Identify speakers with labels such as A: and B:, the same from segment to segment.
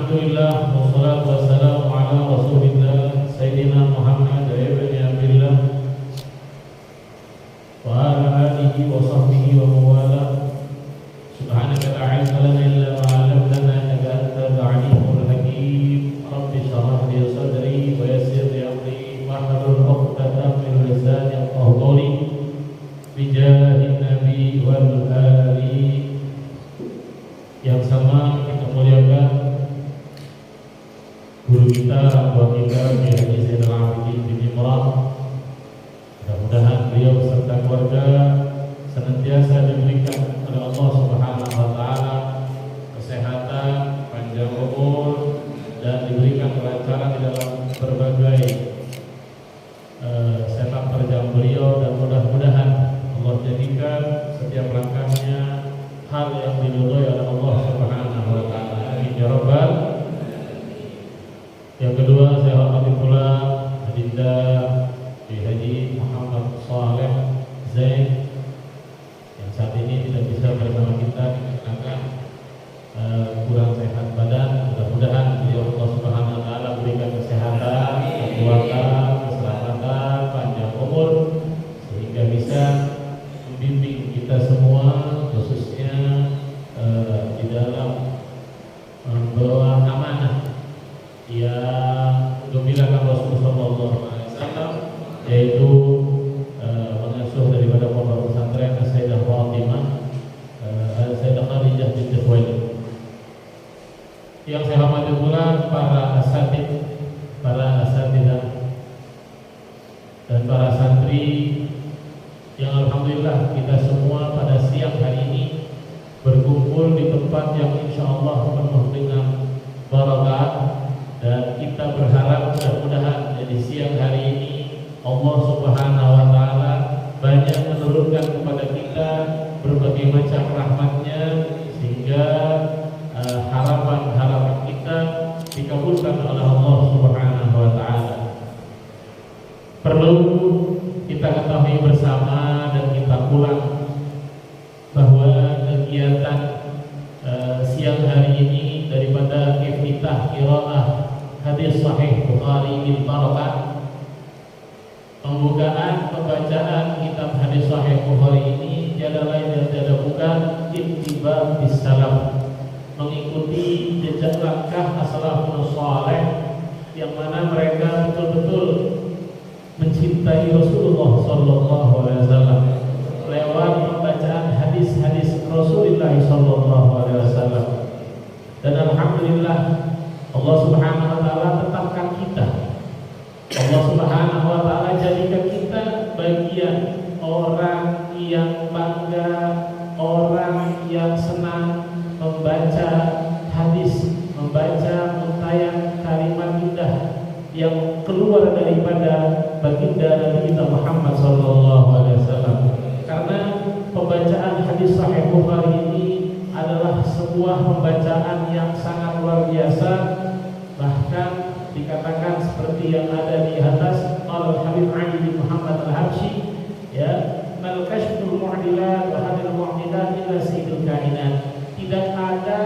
A: Alhamdulillah wassalatu wassalamu ala Rasulillah Sayyidina Muhammad ibn Abdullah wa ala alihi wa sahbihi wa mawala. Subhanaka la ilma lana illa ma 'allamtana innaka antal alimul hakim. Rabbi shrah li sadri wa yassir li amri wahlul 'uqdatam min lisani yafqahu qawli. Bijahin nabi wal ali. Yang sama kita muliakan guru kita, tua kita, Kiai Haji Zainal Abidin bin Imran. Mudah-mudahan beliau beserta keluarga senantiasa diberikan oleh Allah Subhanahu wa taala kesehatan, panjang umur, dan diberikan kelancaran di dalam berbagai sepak terjang beliau, dan mudah-mudahan Allah jadikan setiap langkahnya hal yang diridhoi oleh Allah Subhanahu wa taala. Amin ya rabbal. Yang kedua, saya hormati pula Adinda Haji Muhammad Saleh Zain yang saat ini tidak bisa bersama kita dikarenakan kurang sehat badan. Mudah-mudahan beliau Allah Subhanahu wa taala berikan kesehatan, kekuatan, keselamatan, panjang umur sehingga bisa membimbing kita semua, khususnya di dalam membawa amanah yang gembirakan Rasulullah SAW, yaitu mengasuh daripada pondok pesantren Sayyidah Fatimah, Sayyidah Khadijah binti Khuwailid. Yang saya hormati pula para asatidzah dan para santri yang alhamdulillah kita semua pada siang hari ini berkumpul di tempat yang insya Allah penuh dengan barakah. Dan kita berharap mudah-mudahan di siang hari ini Allah Subhanahu wa taala banyak menurunkan kepada kita berbagai macam rahmatnya sehingga harapan-harapan kita dikabulkan oleh Allah Subhanahu wa taala. Perlu kita ketahui bersama dan kita ulang bahwa kegiatan siang hari ini daripada iftitah qiraah hadis sahih Bukhari bil barakah, pembukaan pembacaan kitab hadis sahih Bukhari ini tiada lain dan tiada bukan ittiba bis salaf, mengikuti jejak langkah as-salafus saleh yang mana mereka betul-betul mencintai Rasulullah sallallahu alaihi wasallam lewat pembacaan hadis-hadis Rasulullah sallallahu alaihi wasallam. Dan alhamdulillah Allah Subhanahu wa taala tetapkan kita. Allah Subhanahu wa taala jadikan kita bagian orang yang bangga, orang yang senang membaca hadis, membaca untayan kalimat indah yang keluar daripada baginda Nabi kita Muhammad sallallahu alaihi wasallam. Karena pembacaan hadis sahih Bukhari ini adalah sebuah pembacaan yang sangat luar biasa, bahkan dikatakan seperti yang ada di atas Al-Habib Ali bin Muhammad Al-Habsyi, ya, mal kashful mu'dilat wa hadil mu'dilat illa sayyidul kainat. Tidak ada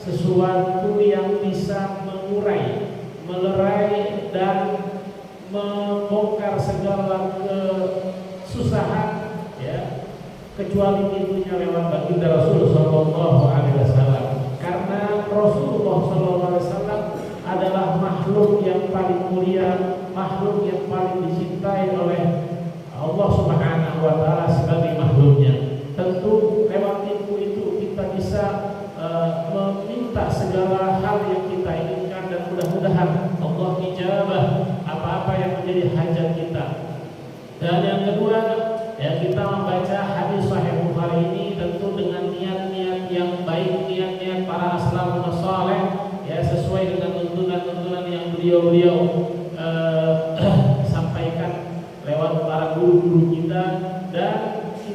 A: sesuatu yang bisa mengurai, melerai dan membongkar segala kesusahan, ya, kecuali pintunya lewat baginda Rasul sallallahu alaihi wasallam. Karena Rasulullah sallallahu alaihi wasallam adalah makhluk yang paling mulia, makhluk yang paling dicintai oleh Allah Subhanahu wa taala sebagai makhluknya. Tentu lewat pintu itu kita bisa meminta segala hal yang kita inginkan, dan mudah-mudahan Allah ijabah apa-apa yang menjadi hajat kita. Dan yang kedua, ya, kita membaca hadis sahih Bukhari ini tentu dengan niat-niat yang baik, niat-niat para as-salafus saleh, ya, sesuai dengan tuntunan-tuntunan yang beliau-beliau sampaikan lewat para guru-guru kita. Dan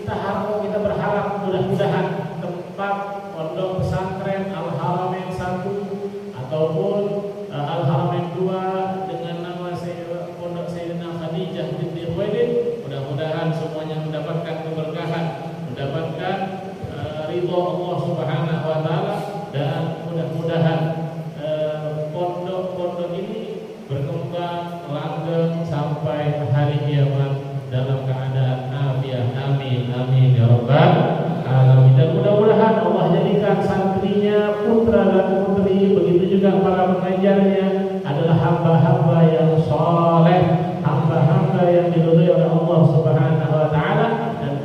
A: kita berharap mudah-mudahan tempat pondok pesantren Al-Haramain 1 ataupun Al-Haramain 2 dengan nama Pondok Sayyidah Khadijah binti Khuwailid, mudah-mudahan semuanya mendapatkan keberkahan, mendapatkan ridho Allah Subhanahu wa taala, dan mudah-mudahan para pengajarnya adalah hamba-hamba yang soleh, hamba-hamba yang diridhoi oleh Allah Subhanahu wa taala, dan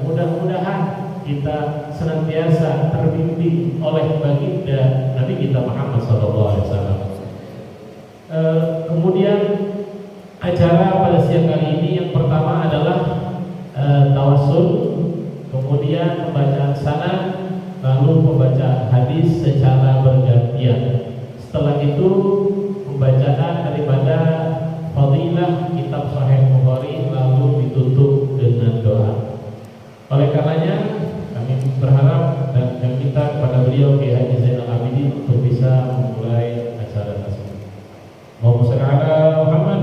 A: mudah-mudahan kita senantiasa terbimbing oleh baginda Nabi kita Muhammad SAW. Kemudian acara pada siang kali ini yang pertama adalah tawassul, kemudian pembacaan sanad, lalu pembacaan hadis secara bergantian. Setelah itu pembacaan daripada fadilah kitab Sahih Bukhari, lalu ditutup dengan doa. Oleh karenanya kami berharap dan meminta kepada beliau Kiai Haji Zainal Abidin untuk bisa memulai acara tersebut. Allahumma shalli ala Muhammad.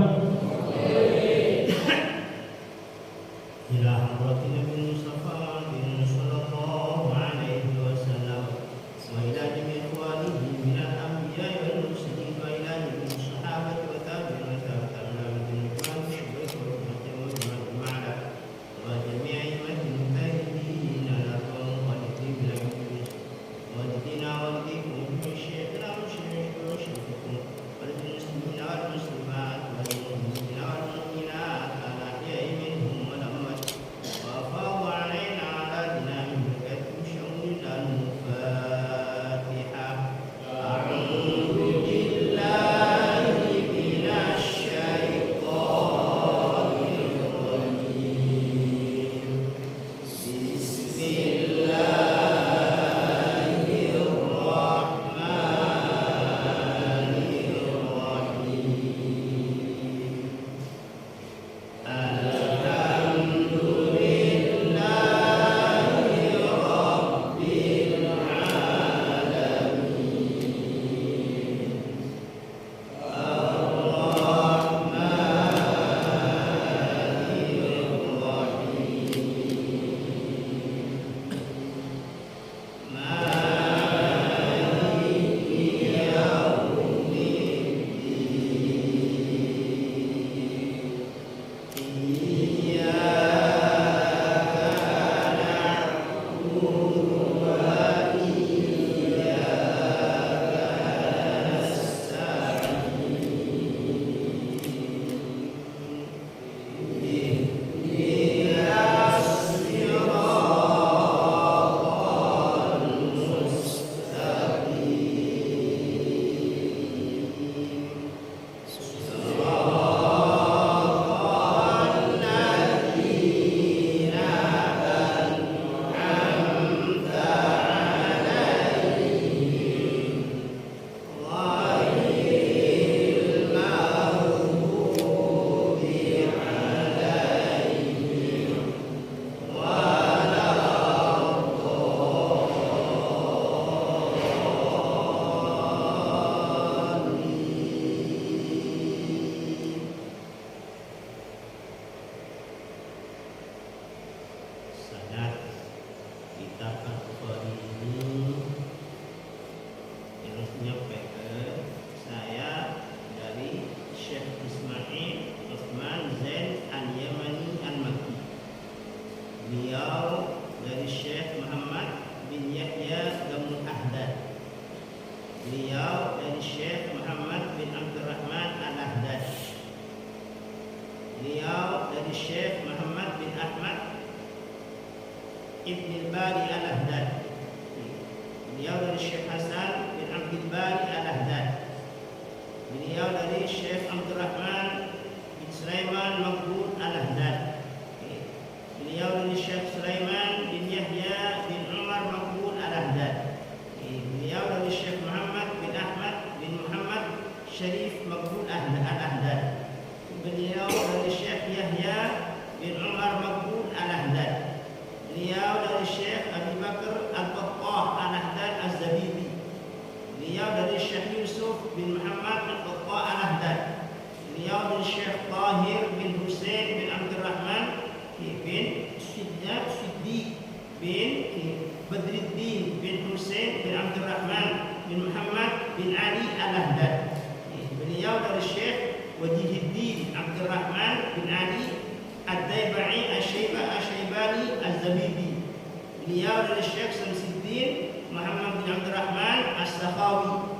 B: Beliau dari Syekh Samsuddin Muhammad bin Abdul Rahman As-Sakhawi.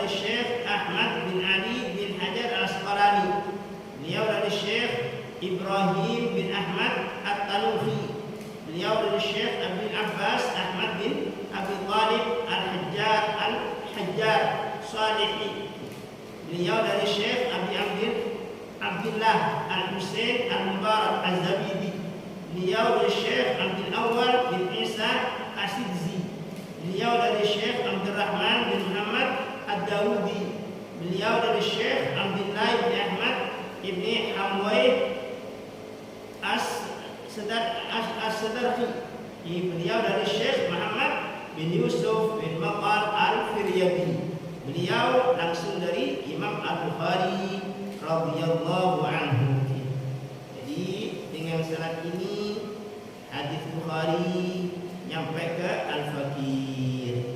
B: dari Syekh Ahmad bin Ali bin Hajar Al-Asqalani. Beliau dari Syekh Ibrahim bin Ahmad At-Tanuhi. Beliau dari Syekh Abdul Abbas Ahmad bin Abi Thalib Al-Hajjar Salihi. Beliau dari Syekh Abdullah Al-Husain Al-Mubarak Az-Zabidi. Beliau dari Syekh Abdul Awwal bin Isa Asidzi. Beliau dari Syekh Abdul Rahman bin Muhammad Ad-Dawudi. Beliau dari Syekh Abdullah bin Ahmad ibni Hamwai As-Sadarqi. Beliau dari Syekh Muhammad bin Yusuf bin Maqal Al-Firyabi. Beliau langsung dari Imam Al-Bukhari radhiyallahu anhu. Jadi dengan sanad ini hadis Bukhari nyampe ke Al-Faqih.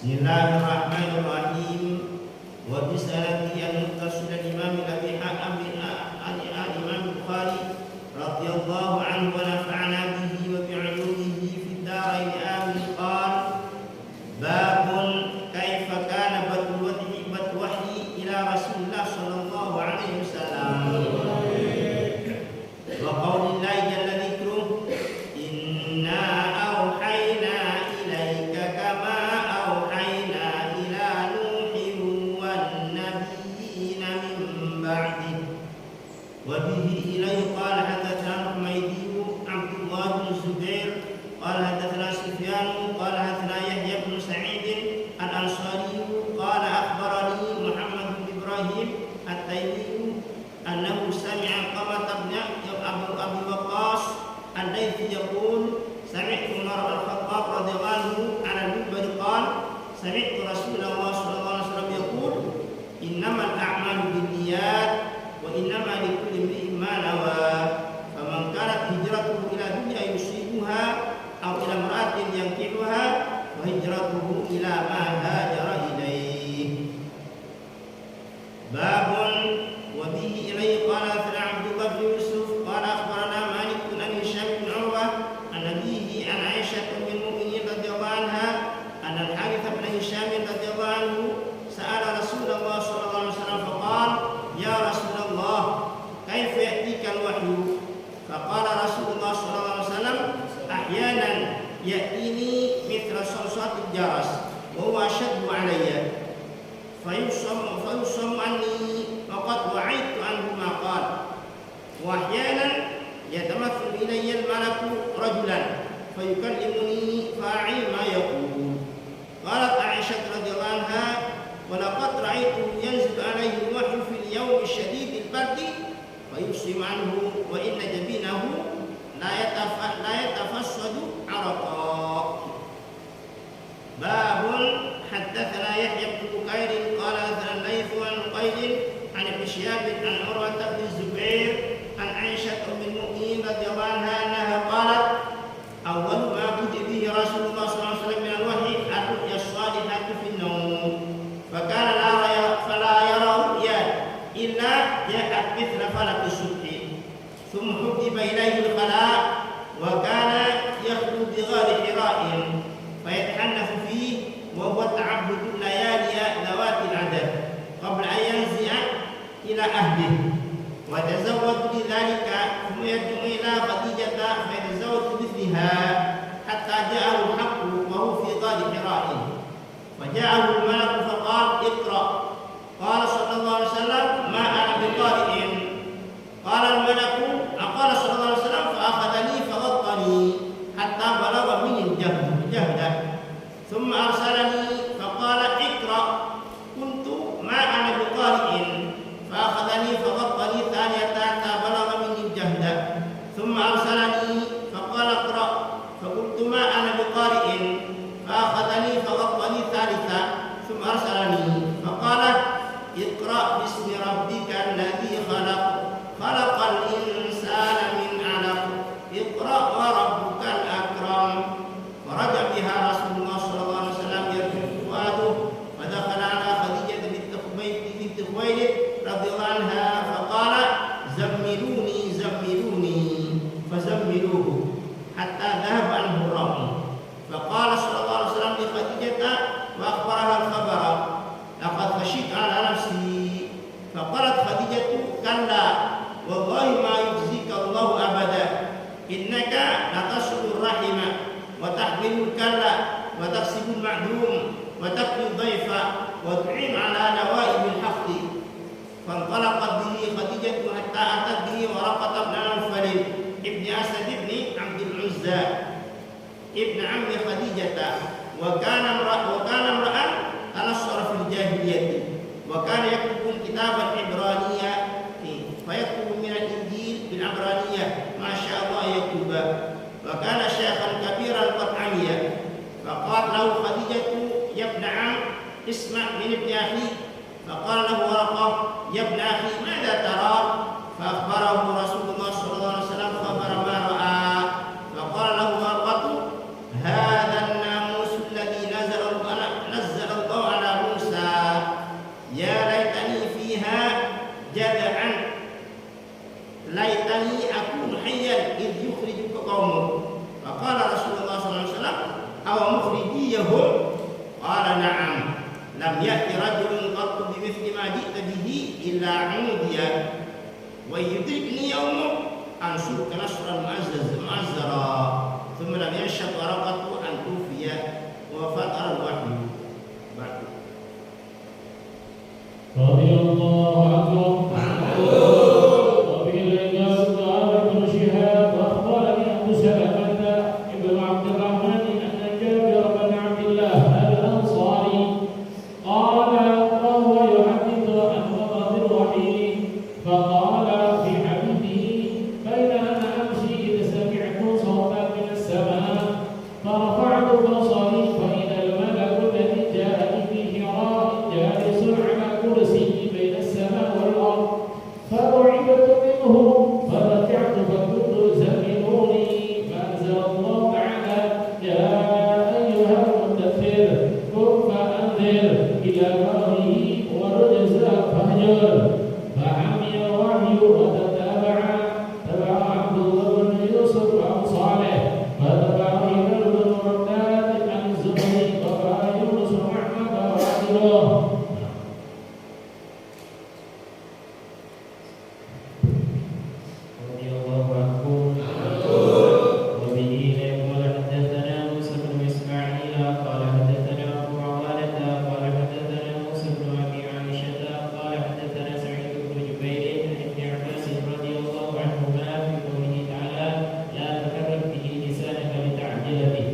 B: Bismillahirrahmanirrahim. Wa bisanadi al-muttasil al-Imam Abi Hatim al-Imam Bukhari radhiyallahu anhu wa nafa'ana bihi wa bi'ulumihi fid darain amin qala babun kaifa kana badul wahyi ila Rasulillah sallallahu alaihi wasallam wa qaulillahi jalla dzikruhu inna auhayna ilaika kama auhayna ila nuhin wan nabiyina min ba'di wa bihi ilayhi qala hadatsana Humaydi Abdullah bin Zubair qala hadatsana Sufyan qala hadatsana Yahya bin Sa'id al-Ansari qala akhbarani Muhammad bin Ibrahim at-Taymi annahu sami'a Qamah bin Abi Waqqas al-Laythi yaqul sami'tu Umar al-Khattab radhiyallahu anhu 'ala al-minbar qala sami'tu Rasulullah sallallahu alaihi wasallam yaqul innamal a'malu binniyat wa innama likulli imri'in ma nawa faman kanat hijratuhu ila dunya yusibuha aw ila imra'atin yankihuha wa hijratuhu ila ma hajara ilayhi. Babun wa bihi ilayhi qala Abdullah bin Yusuf qala akhbarana Malik bin Hisham bin Urwah an abihi an Aisyah ummul mu'minin radhiyallahu anha an al-Harith bin Hisham radhiyallahu anhu sa'ala Rasulullah sallallahu alaihi wasallam faqala ya Rasulullah kaifa ya'tika al-wahyu faqala Rasulullah sallallahu alaihi wasallam ahyanan ya'tini mithla salsatil jaras wa huwa ashaddu alayya fayusammu anni faqad wa'idtu anhu ma qala wa ahyanan yatamathalu ilayya al-malaku rajulan fayukallimuni fa'i ma yaqul. Qalat Aisyah radhiyallahu anha wa laqad ra'aytu yanzilu alayhi al-wahyu fil yawmi shadidil bardi fayusim anhu wa inna jabinahu la yatafassadu araqa. Babun haddatsana Yahya bin Bukair qala hadatsana Layth an Uqail an Ibn Shihab an Urwah bin Zubair an Aisyah ummul mu'minin radhiyallahu anha annaha qalat awwal ma budi'a bihi Rasulullah sallallahu alaihi wasallam min al-wahyi ar-ru'ya as-salihatu fi an-nawm fakana fala yara ru'ya illa ja'at mithla falaq as-subhi thumma hudiba ilayhi al-khala' wa kana yakhlu bi ghari hira'in fayatahannafu fihi wa huwa ta'abbudu layaliya dawati al-'adad qabla an yanzi'a ila ahlihi wa tazawwadu lidhalika thumma yarji'u ila Khadijah fayatazawwaju mithliha hatta ja'ahu al-haqqu wa huwa fi ghari hira'in faja'ahu al-malaku faqala iqra' qala sallallahu alaihi wasallam ma ana biqari'in qala al-malaku aqala sallallahu alaihi wasallam fa akhadhani faghattani hatta balagha minni jahda thumma arsalani faqala iqra' kuntu ma ana biqari'in fa akhadhani faghattani thaniyatan hatta balagha minni jahda thumma arsalani faqala iqra' فقلت ما أنا بقارئ فأخذني فغطني ثالثا حتى ذهب عنه الراوي. فقال صلى الله عليه وسلم لخديجة وأخبرها الخبر: لقد خشيت على نفسي. فقالت خديجة: كلا والله ما يخزيك الله أبدا، إنك لتصل الرحم وتحمل الكلا وتكسب المعدوم وتقضي الضيف وتعين على نوائب الحق. فانطلقت به خديجة حتى أتت به ورقة بن نوفل ابن أسد بن عبد العزى ابن عم خديجة، وكان امرأ تنصر في الجاهلية، وكان يكتب الكتاب العبرانية فيكتب من الإنجيل بالعبرانية ما شاء الله يكتب، وكان شيخا كبيرا قد عمي. فقال له خديجة: يا ابن عم اسمع من ابن أخي. فقال له ورقة: يا ابن أخي ماذا ترى؟ فأخبره رسول الله صلى الله عليه وسلم خبر ما رأى. فقال له ورقة: هذا الناموس الذي نزل الله على موسى، يا ليتني فيها جدعا، ليتني أكون حيا إذ يخرجك قومك. فقال رسول الله صلى الله عليه وسلم: أو مخرجيهم؟ قال: نعم، لم يأت رجل قط بمثل ما جئت به إلا عوديا، ويدركني يومك أنصرك نصرا مؤزرا. ثم لم ينشط ورقة أن توفي وفتر الوحي بعد.
A: رضي الله عنه.
C: به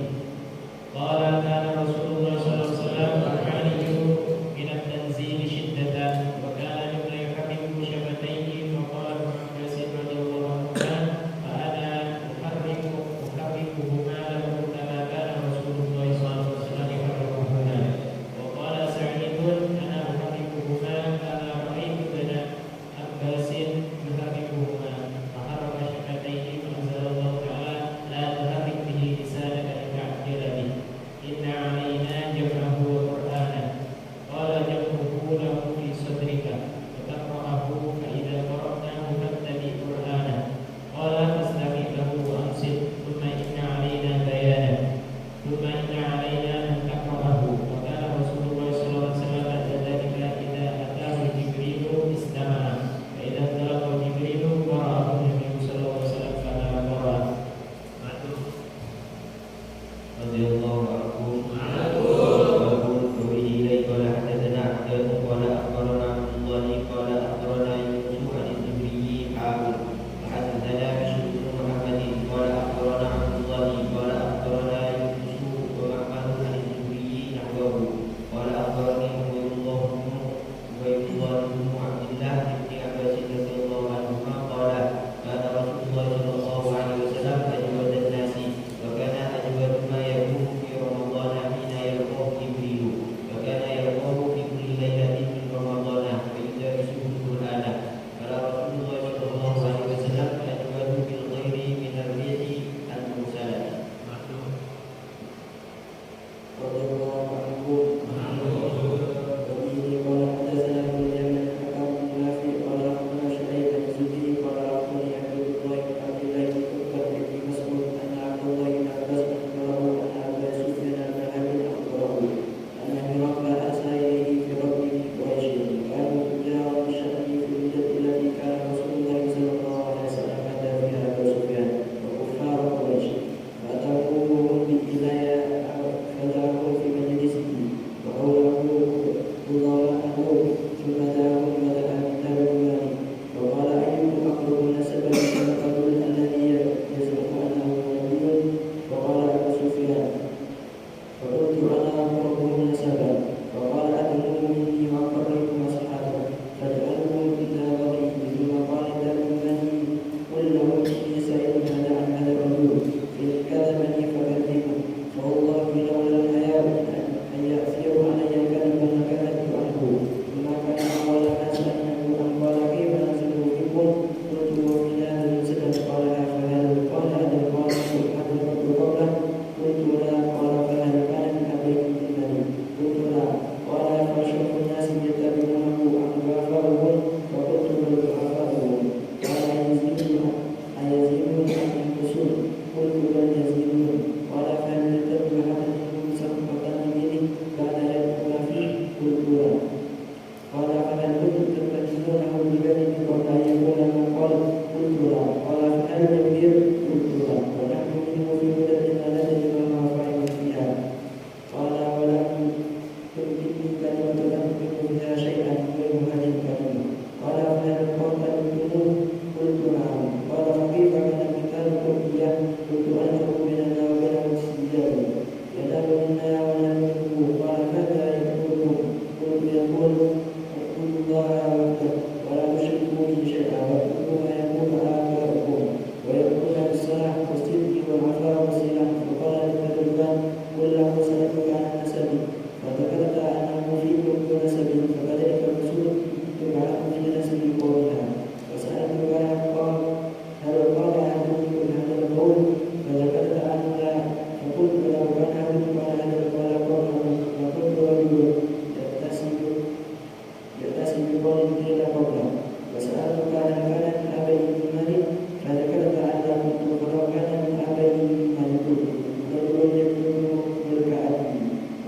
C: به شيئا ويأكل ما يأكل آباؤكم ويأكل بالصلاح والصدق والعفاف والصلة فقال للتدريبان قل له سألتك عن نسبي فذكرت أنه في كل نسب فكذلك الرسول تبعث في نسب قومها وسألتك هل قال أحدكم هذا القول فذكرت أن لا فقلت لو كان أحدكم على هذا القول قوله فقلت رجل يأتسم بقول قيل قوله وسألتك هل كان من أبي مالك فذكرت أن لا كنت ولو كان من أبي مالك رجل يكتب ملك أبي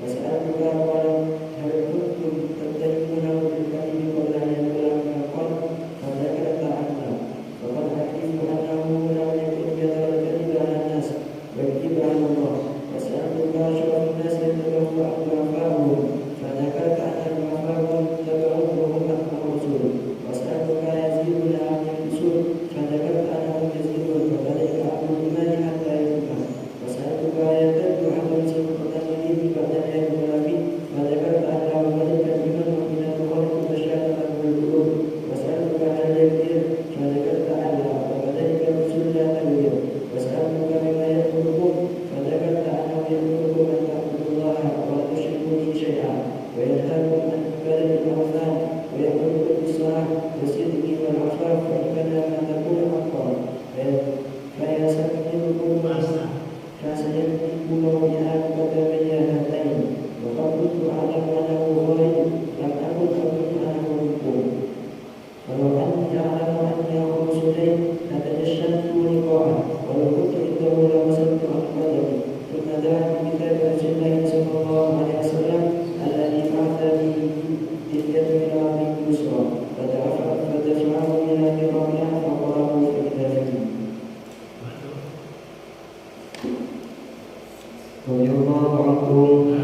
C: وسألتك قال هل كنتم تتهمونه بالكذب قبل أن يدخل من القلب فذكرت أن لا فقد أحلف أنه لم يكن يدعو الكذب على الناس ويكذب على الله وسألتك أشرف الناس يتبعه أضعفاهم فذكرت أن أضعفاهم تبعوه وهم الرسول وسألتك يزيد أم ينقصون فذكرت أنهم يزيدون فذلك أمر الإيمان حتى يكون وسألتك يرتد أحد سلطة به بعد أن يدخل به فذكرت أن ذلك الإيمان من الخلق تشاء القلوب وسألتك هل يكبر فذكرت أن لا وكذلك الرسول لا تكبر وسألتك مما يأمركم فذكرت أنه يأمركم أن تعبدوا الله ولا تشركوا به شيئا وينهاكم عن عبادة الأوثان ويأمركم بالصلاة والصدق والعفاف فإنها ما تكون حقا فيستكبركم فسيكتبكم بها قدمي هاتين وقد كنت أعلم أنه خارج لم أكن أظن أنه منكم ولو أني أعلم أني أخلص إليه لتجشمت لقاءه ولو كنت عنده لوسمت عن قدمي ثم دعا بكتاب رسول الله صلى الله عليه وسلم الذي بعث به باليد إلى عبد اليسرى فدفعه إلى كرامها فقرأه فإذا فيه. رضي الله عنكم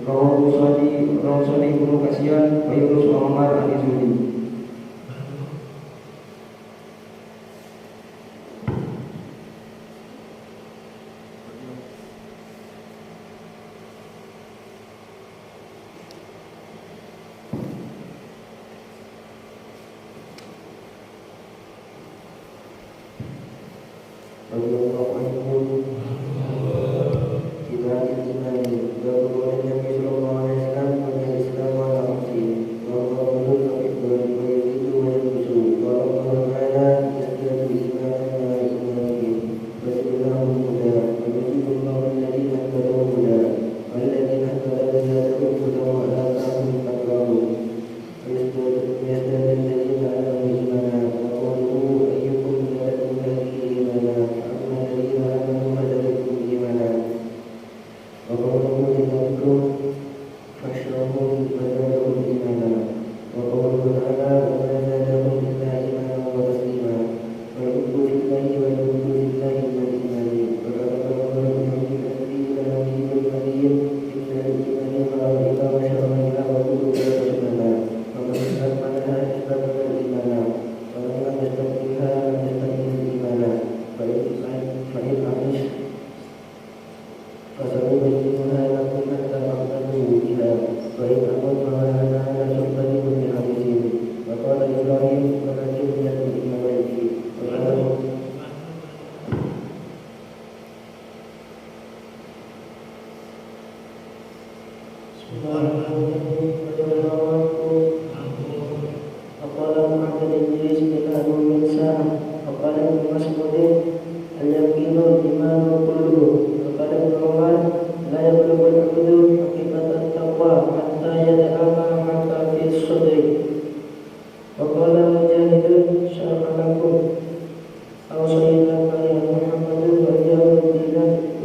C: Rawahu Sadi Ibnu Kasian wa Yunus عمر عن الزهري. radhiyallahu anhu kita imani bahwa Nabi sallallahu alaihi wasallam punya Islam ala khamsi wa qawlu taqibul wa yazidu wa yanqusu wa qawlu ta'ala yasdadu imanan wa imanin wa sallallahu huda wa yusibullahu alladhina tadawu huda walladhina tadawu zadahum huda wa atahum taqwahu wa yasdadu alladhina ala imana wa qawlu ayyukum zadatu hadhihi imana الذين آمنوا فزادتهم إيمانا وقوله لتذكروا فاشربوا فزادهم إيمانا وقوله تعالى وما زادهم إلا إيمانا وتسليما والحب في الله والحب في الله من الإيمان وقال الله الذي لنبي الكريم إن الإيمان إذا بشر إلى رسول فيتسلما ومن استكملها استكمل الإيمان ومن لم يستكملها لم يستكمل الإيمان فإن عمش فسأبينها لكم حتى تعتدوا بها وإن أمرها أنا سأبين بحديث وقال إبراهيم ونجينا من ولدي وقال بسم الله الرحمن الرحيم وقال محمد إدريس كتاب من ساعة وقال ابن مسعود اليقين الإيمان كله وقال ابن عمر لا يبلغ العبد حقيقة التقوى حتى يدع ما حق في الصدر وقال مجاهد شرح لكم أو صيدا عليه محمد وإياه الدين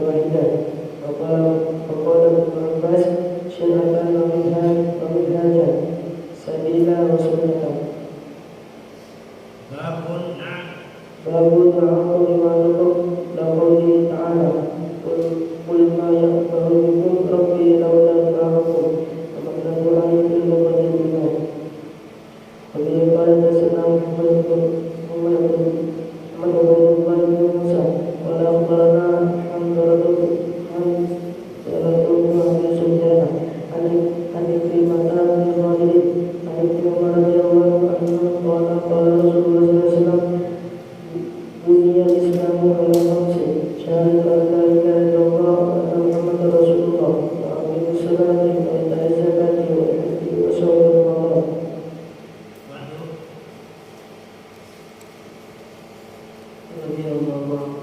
C: واحدا وقال ابن عباس شرعة ومنهاجا سبيلا وسنة باب التعاون بما ذكر لقوله تعالى قل ما يأمر بكم ربي لولا دعاءكم ومن دعاء اللغة الإيمان وبه قال حدثنا محمد بن موسى قال أخبرنا حنظلة بن أبي سفيان عن عكرمة بن خالد عن ابن عمر رضي الله عنه قال رسول الله صلى الله عليه وسلم بني الإسلام على خمس شهادة أن لا إله إلا الله وأن محمدا رسول الله وأقيم الصلاة وإيتاء الزكاة والحج وصوم رمضان. رضي الله عنه.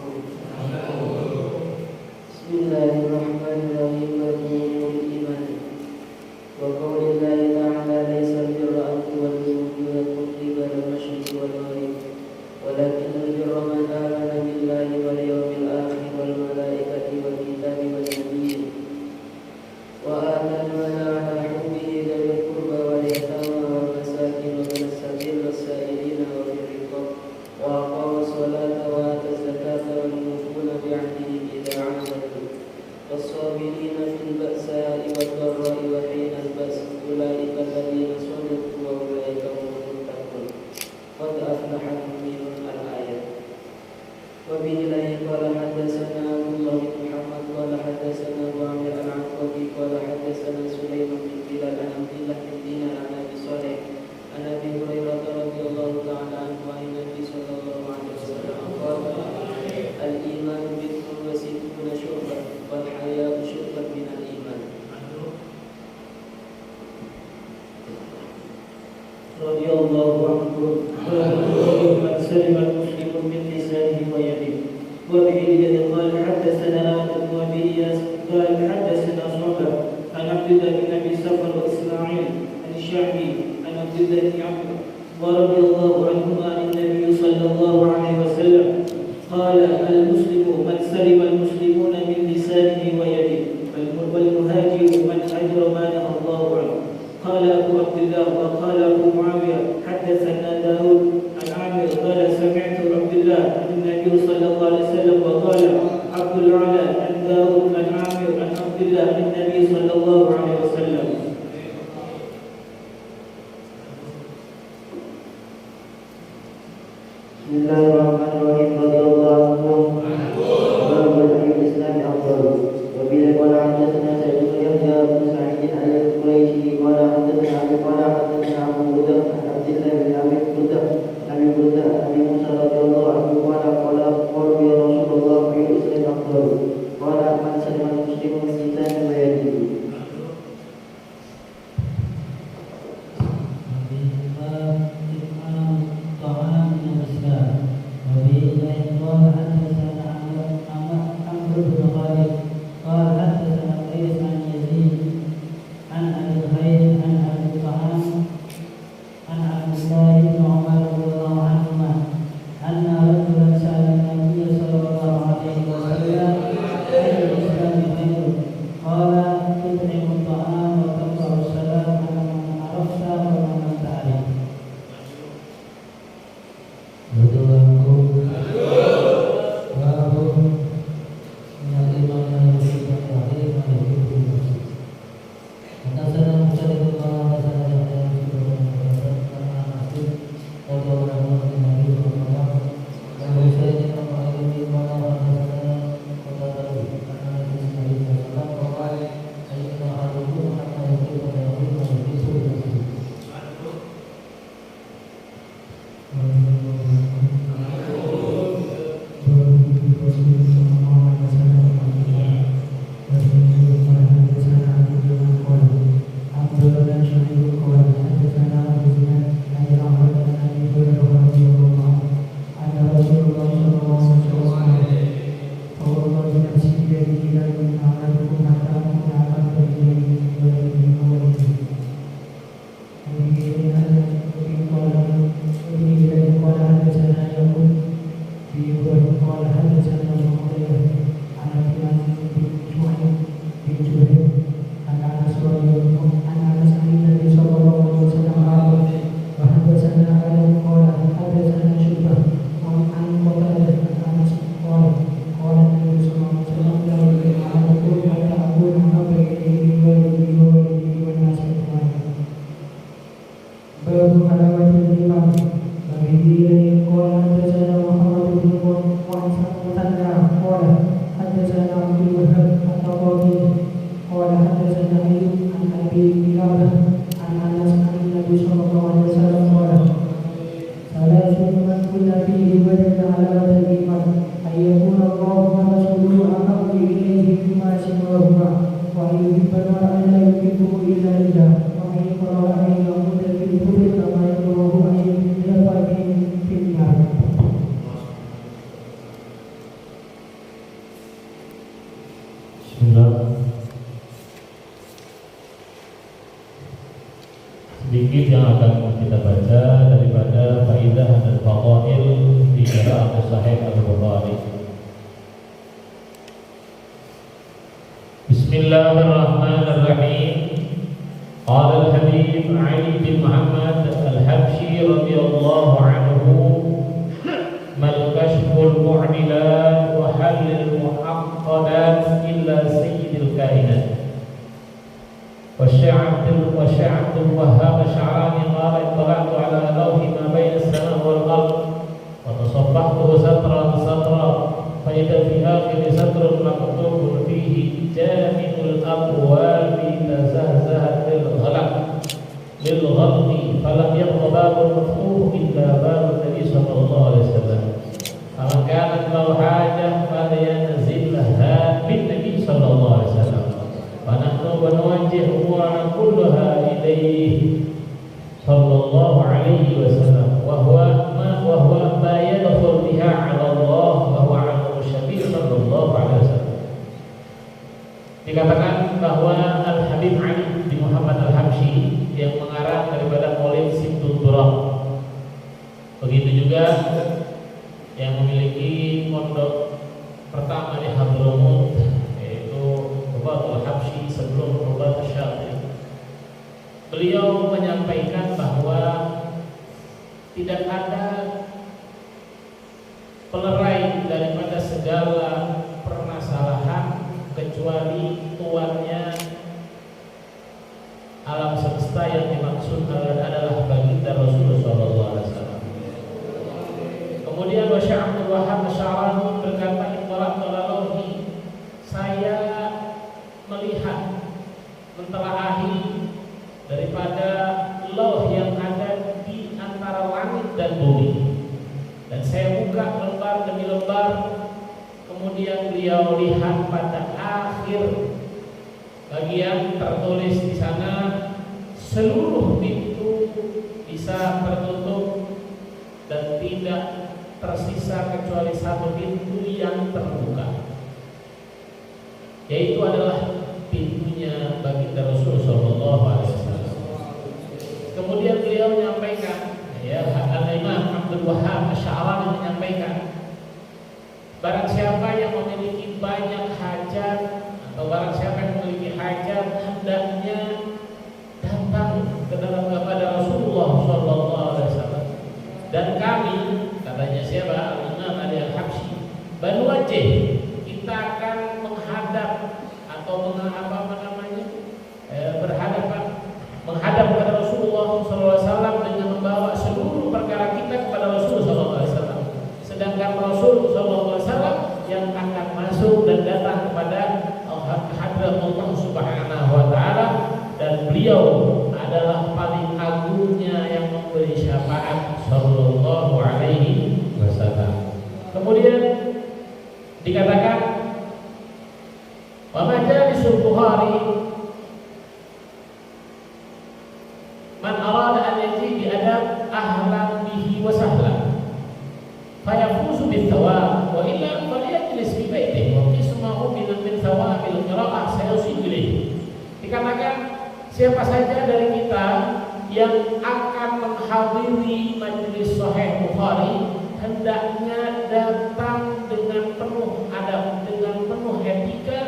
C: بسم الله الرحمن الرحيم. باب الإيمان وقول الله تعالى ليس البر أن تولوا وجوهكم قبل المشرق والمغرب ولكن البر من آمن بالله واليوم الآخر والملائكة والكتاب والنبيين وآتى المال على حبه ذوي القربى واليتامى والمساكين وابن السبيل والسائلين وفي الرقاب وأقام الصلاة وآتى الزكاة والموفون بعهدهم إذا عاهدوا والصابرين في البأساء والضراء وحين البأس أولئك الذين صدقوا وأولئك هم المتقون قد أفلح المؤمنون. الآية. وبه قال حدثنا عبد الله بن محمد قال حدثنا أبو عامر العنقبي قال حدثنا سليمان بن بلال عن عبد الله بن دينار عن أبي صالح عن أبي هريرة رضي الله تعالى عنه عن النبي صلى الله عليه وسلم قال الإيمان بضع وستون شعبة والحياء شعبة من الإيمان. رضي الله عنه من سلم المسلم من لسانه ويده. وبه قال حدثنا آدم وبه قال حدثنا شعبة عن عبد الله بن أبي سفر وإسماعيل عن الشعبي عن عبد الله بن عمرو ورضي الله عنهما عن النبي صلى الله عليه وسلم قال المسلم من سلم المسلمون من لسانه ويده والمهاجر من هجر ما نهى الله عنه. قال أبو عبد الله وقال أبو معاوية حدثنا داود عن عامر قال سمعت عبد الله عن النبي صلى الله عليه وسلم وقال عبد الأعلى عن داود عن عامر عن عبد الله عن النبي صلى الله عليه وسلم. Bismillahirrahmanirrahim. Radhiyallahu anhu. Babul Islam afdal. Wa bila qala hadatsana Sa'id bin Yahya bin Sa'id al-Quraishi qala hadatsana Abi qala hadatsana Abu Burdah an Abdullah bin Abi Burdah Abi Musa radhiyallahu anhu qala qalu ya Rasulullah ayyul Islam afdal. Qala man salima al-muslimun min lisanihi wa yadihi.
A: Sedikit yang akan kita baca daripada faidah dan fadail di dalam Sahih Al-Bukhari. Bismillahirrahmanirrahim. Qala al-Habib Ali bin Muhammad al-Habsyi radhiyallahu anhu, mal kashful mu'dilat wa halil muhaqqadat illa sayyidil kainat. وشعبد الوهاب الشعراني قال اطلعت على لوح ما بين السماء والأرض وتصفحته سطرا سطرا فإذا في آخر سطر مكتوب فيه جامع الأبواب تزهزهت للغلق فلم يبق باب مفتوح إلا باب النبي صلى الله عليه وسلم فمن كانت له حاجة فلينزلها بالنبي صلى الله عليه وسلم ونحن ونوجه أمورنا كلها إليه صلى الله عليه وسلم وهو ما يدخل بها على الله وهو عنه الشبيه صلى الله عليه وسلم. Dikatakan bahwa Al-Habib Ali bin Muhammad Al-Habsyi yang mengarang daripada Maulid Sibtul Durrah, begitu juga yang memiliki pondok pertama di Hadramut, yaitu Rubatul Habsyi sebelum Rubatul Syafii. Beliau menyampaikan bahwa tidak ada pelerai daripada segala permasalahan kecuali tuannya alam semesta yang dimaksud adalah baginda Rasulullah SAW. Kemudian beliau lihat pada akhir bagian tertulis di sana, seluruh pintu bisa tertutup dan tidak tersisa kecuali satu pintu yang terbuka, yaitu adalah pintunya baginda Rasul sallallahu alaihi wasallam. Kemudian beliau menyampaikan, ya, Al-Imam Abdul Wahhab Asy-Sya'rani menyampaikan, barang siapa yang memiliki banyak hajat atau barang siapa yang memiliki hajat hendaknya datang kepada Rasulullah sallallahu alaihi wasallam. Dan kami, katanya siapa, Al-Imam Ali Al-Habsyi, Banu Wajih, kita akan menghadap atau menghadap kepada Rasulullah SAW dengan membawa seluruh perkara kita kepada Rasulullah SAW. Sedangkan Rasul SAW yang akan masuk dan datang kepada hadrat Allah Subhanahu wa Ta'ala, dan beliau adalah paling agungnya yang memberi syafaat sallallahu alaihi wasallam. Kemudian dikatakan, wa majalisul Bukhari man arada an yaji bi adab ahlan bihi wa sahlan fayafuzu bit thawab wa illa falyajlis fi baitihi wa qismahu min thawabil qira'ah sayusilu ilayhi. Dikatakan siapa saja dari kita yang akan menghadiri majelis Sahih Bukhari hendaknya datang dengan penuh adab, dengan penuh etika,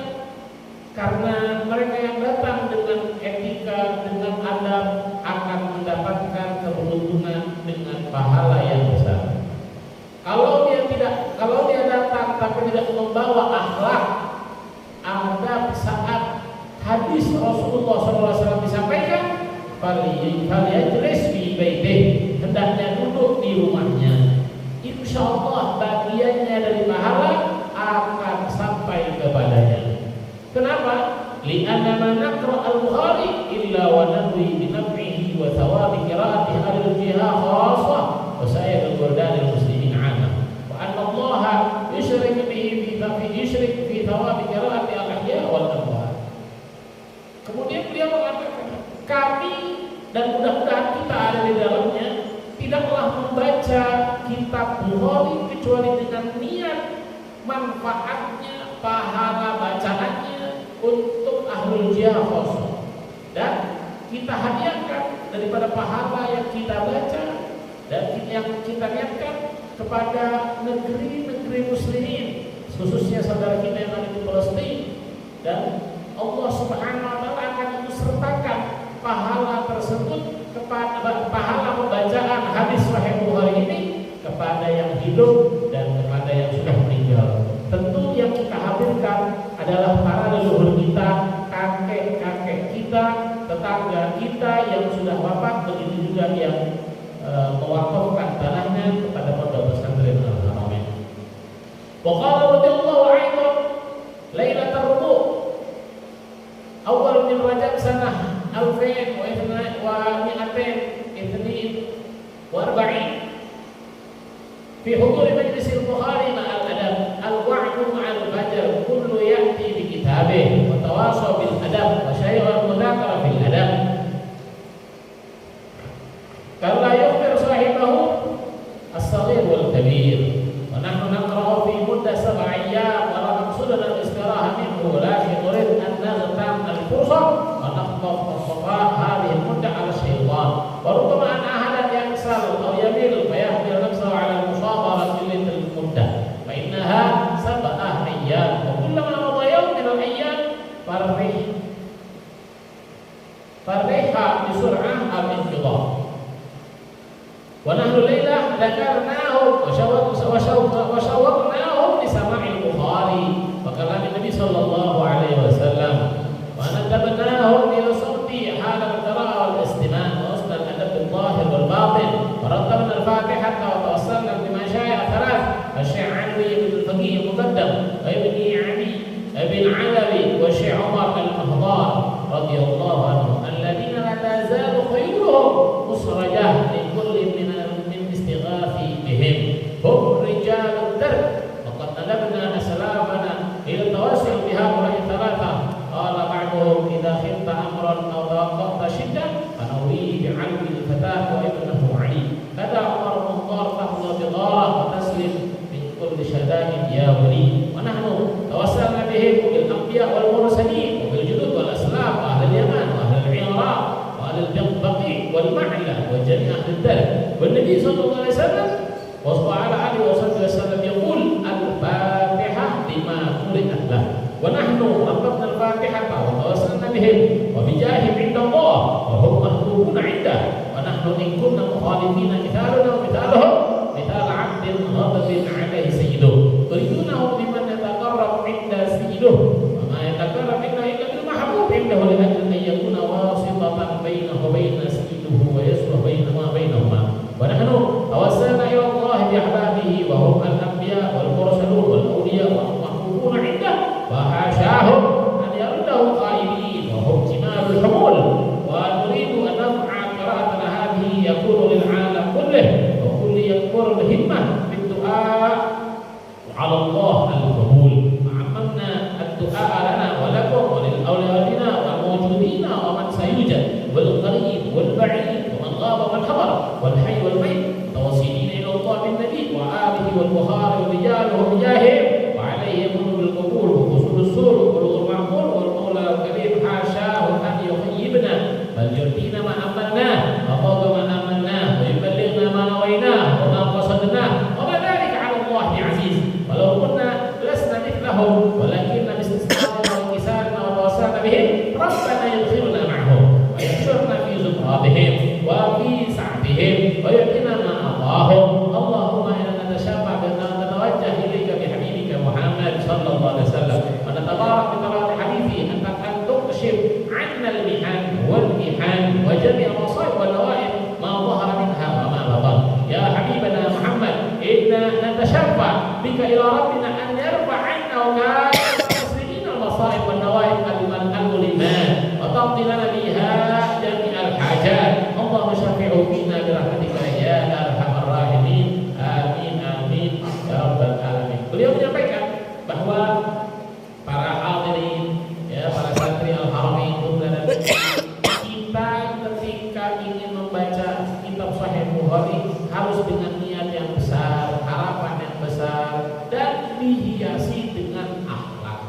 A: karena mereka yang datang dengan etika, dengan adab akan mendapatkan keberuntungan dengan pahala yang besar. Kalau dia datang tapi tidak membawa akhlak, adab saat hadis Rasulullah SAW disampaikan, falyajlis fi baitihi, hendaknya duduk di rumahnya. Insyaallah bagiannya dari pahala akan sampai kepadanya. Kenapa? Li'anna man naqra al-Bukhari illa wa nadwi bi naf'ihi wa thawabi qira'ati al-jihah khassah wa sayyid al-burdan al-muslimin 'amma wa anna Allah yushrik bihi fi thawabi qira'ati al-ahya wal amwat. Kemudian beliau mengatakan, kami dan mudah-mudahan kita ada di dalamnya tidaklah membaca kitab Bukhari kecuali dengan niat manfaatnya, pahala bacaannya untuk ahlul jihad khusus, dan kita hadiahkan daripada pahala yang kita baca dan yang kita niatkan kepada negeri-negeri muslimin, khususnya saudara kita yang ada di Palestina, dan Allah Subhanahu wa Ta'ala akan sertakan pahala tersebut kepada pahala pembacaan hadis Sahih Bukhari ini kepada yang hidup dan kepada yang sudah meninggal. Tentu yang kita hadirkan adalah para leluhur kita, kakek-kakek kita, tetangga kita yang sudah wafat, begitu juga yang mewakafkan tanahnya kepada pondok pesantren Al-Haramain. Wa qala radhiyallahu anhu lailatul rubu' awal min Rajab sanah 2242 في حضور مجلس البخاري مع الأدب الوعد مع الفجر كل يأتي بكتابه وتواصى بالأدب وشيء المذاكرة في الأدب كلا يخبر صاحبه الصغير والكبير ونحن نقرأ في مدة 7 أيام ولا مقصودنا الاستراحة منه ولكن نريد أن نغتنم الفرصة ونخطف الصفاء هذه المدة على الشيطان وربما أن أحدا يكسل أو يميل فيحمل نفسه على المصابرة لتلك المدة فإنها 7 أيام وكلما مضى يوم من الأيام فرحها بسرعة الانقضاء ونحن الليلة ذكرناهم وشوقناهم لسماع البخاري وكلام النبي صلى الله عليه وسلم وندبناهم إلى صوت حال القراءة والاستماع وحسن الأدب الظاهر والباطن ورتبنا الفاتحة وتوصلنا بمشايخ 3 الشيخ علوي بن الفقيه المقدم وابن علوي والشيخ عمر المهضار رضي الله عنهم الذين لا تزال خيرهم مسرجة لكل من استغاث بهم هم رجال الدرب وقد ندبنا أسلافنا الدرب. والنبي صلى الله عليه وسلم وعلى آله وصحبه وسلم يقول الفاتحة لما قرئت له، ونحن رتبنا الفاتحة وتوسلنا بهم وبجاههم عند الله وهم محبوبون عنده، ونحن إن كنا مخالفين مثالنا ومثالهم مثال عبد غضب عليه سيده تريدونه بمن يتقرب عند سيده وما يتقرب إلا بالمحبوب عنده لأجل أن يكون واسطة بينه وبين سيده ويصلح بينهما بينهما. ونحن توسلنا إلى الله بأحبابه وهم الأنبياء والمرسلون والأولياء والمحبوبون عنده، وحاشاهم أن يردهم قائلين وهم جمال الحمول. ونريد أن نرفع قراءتنا هذه يكون للعالم كله وكل يكبر الهمة بالدعاء على الله القبول. وعممنا الدعاء لنا ولكم ولأولادنا والموجودين ومن سيوجد والقريب والبعيد ومن غاب ومن حضر والحي والميت، متوسلين إلى الله بالنبي وآله والبخاري ورجاله وبجاههم وعليه يكون بالقبول وحصول السور وبلوغ المعقول. والمولى الكريم حاشاه أن يخيبنا بل يؤتينا ما أمناه وفوق ما آمناه ويبلغنا ما نويناه وما قصدناه وما ذلك على الله بعزيز. ولو كنا لسنا مثلهم ولكن باستسلامنا وانكسارنا وتوسلنا بهم ربنا يدخلنا معهم ويحشرنا في زمراتهم وفي سعتهم ويعطينا ما أعطاهم. اللهم إنا نتشفع بأننا نتوجه إليك بحبيبك محمد صلى الله عليه وسلم ونتبارك بقراءة حديثه أنك أن تكشف عنا المحن والمحن وجميع المصائب والنوائب ما ظهر منها وما بطن. يا حبيبنا محمد إنا نتشفع بك إلى ربنا أن يرفع عنا وكافة المسلمين المصائب والنوائب المؤلمات وتقضي لنا بها جميع الحاجات. اللهم شفعه فينا برحمتك يا أرحم الراحمين. Amin amin ya rabbal alamin. Beliau menyampaikan bahwa para hadirin, ya, para santri Al-Haramain dan kita ketika ingin membaca kitab Sahih Bukhari harus dengan niat yang besar, harapan yang besar, dan dihiasi dengan akhlak.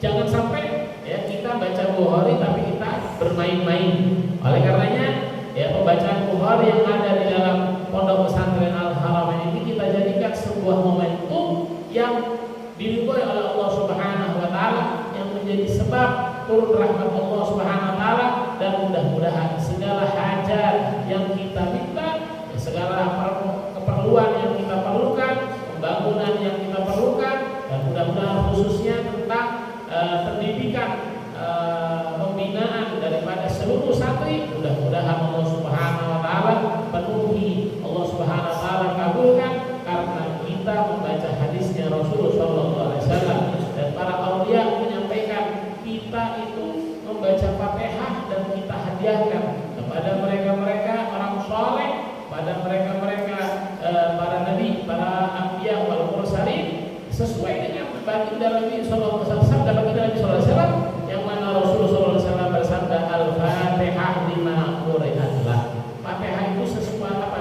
A: Jangan sampai ya kita baca Bukhari tapi kita bermain-main. Oleh karenanya ya pembacaan Bukhari yang ada di dalam pondok pesantren Al-Haramain ini kita jadikan sebuah momentum yang diridhoi oleh Allah Subhanahu wa taala, yang menjadi sebab turun rahmat Allah Subhanahu wa taala, dan mudah-mudahan segala hajat yang kita minta, segala keperluan yang kita perlukan, pembangunan yang kita perlukan, dan mudah-mudahan khususnya tentang pendidikan pembinaan daripada seluruh santri, mudah-mudahan Allah Subhanahu wa taala penuhi, Allah Subhanahu wa taala kabulkan, karena kita membaca hadisnya Rasulullah sallallahu alaihi wasallam dan para aulia menyampaikan kita itu membaca Fatihah dan kita hadiahkan kepada mereka-mereka orang saleh, pada mereka-mereka para nabi, para anbiya wal mursalin, sesuai dengan baginda Nabi sallallahu alaihi wasallam, dan baginda Nabi sallallahu alaihi wasallam yang mana Rasulullah sallallahu alaihi wasallam bersabda al-Fatihah lima quri'at lah. Fatihah itu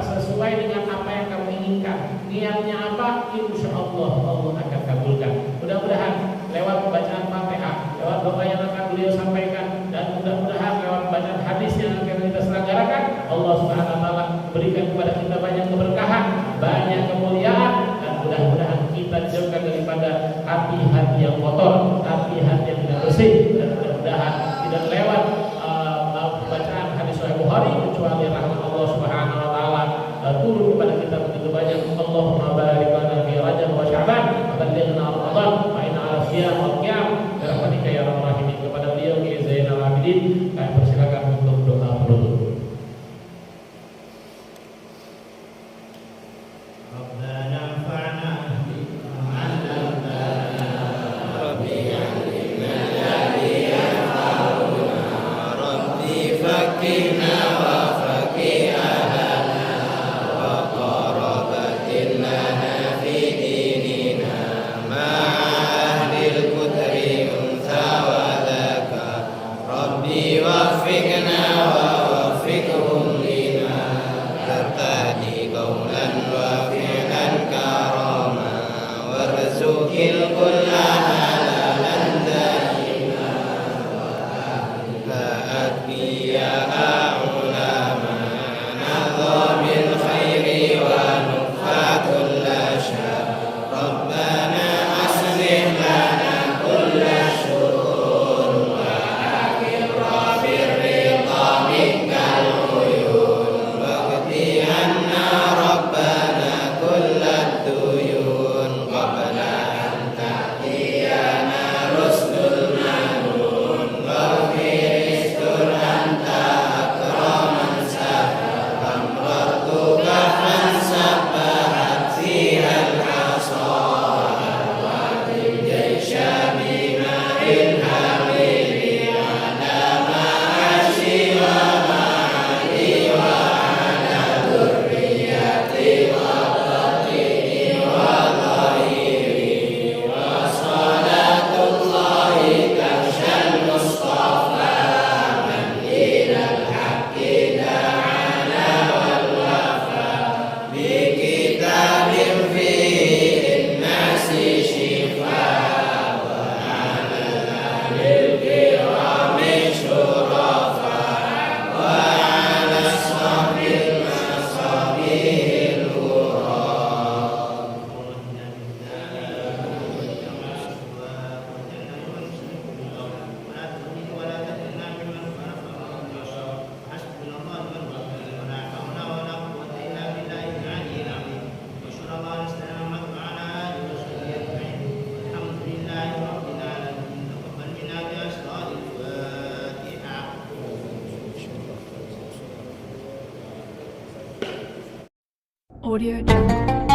A: sesuai dengan apa yang kamu inginkan. Niatnya apa? Insyaallah Allah akan kabulkan. Mudah-mudahan lewat pembacaan Fatihah, lewat doa yang akan beliau sampaikan, dan mudah-mudahan lewat bacaan hadis yang akan kita selenggarakan, Allah Subhanahu wa taala berikan kepada kita banyak keberkahan, banyak kemuliaan, dan mudah-mudahan kita dijauhkan daripada hati-hati yang kotor, hati-hati yang tidak bersih, dan mudah-mudahan tidak lewat bacaan hadis Sahih Bukhari kecuali rahmat Allah Subhanahu wa taala turun kepada kita begitu banyak. Allahumma barik lana fi Rajab wa Sya'ban wa ballighna Ramadan wa inna 'ala siyam wal qiyam bi rahmatika ya arhamar rahimin. Kepada beliau Kiai Zainal Abidin kami persilakan untuk doa penutup.
D: فقنا وفقه أهلنا وقربت لنا Audio Jungle.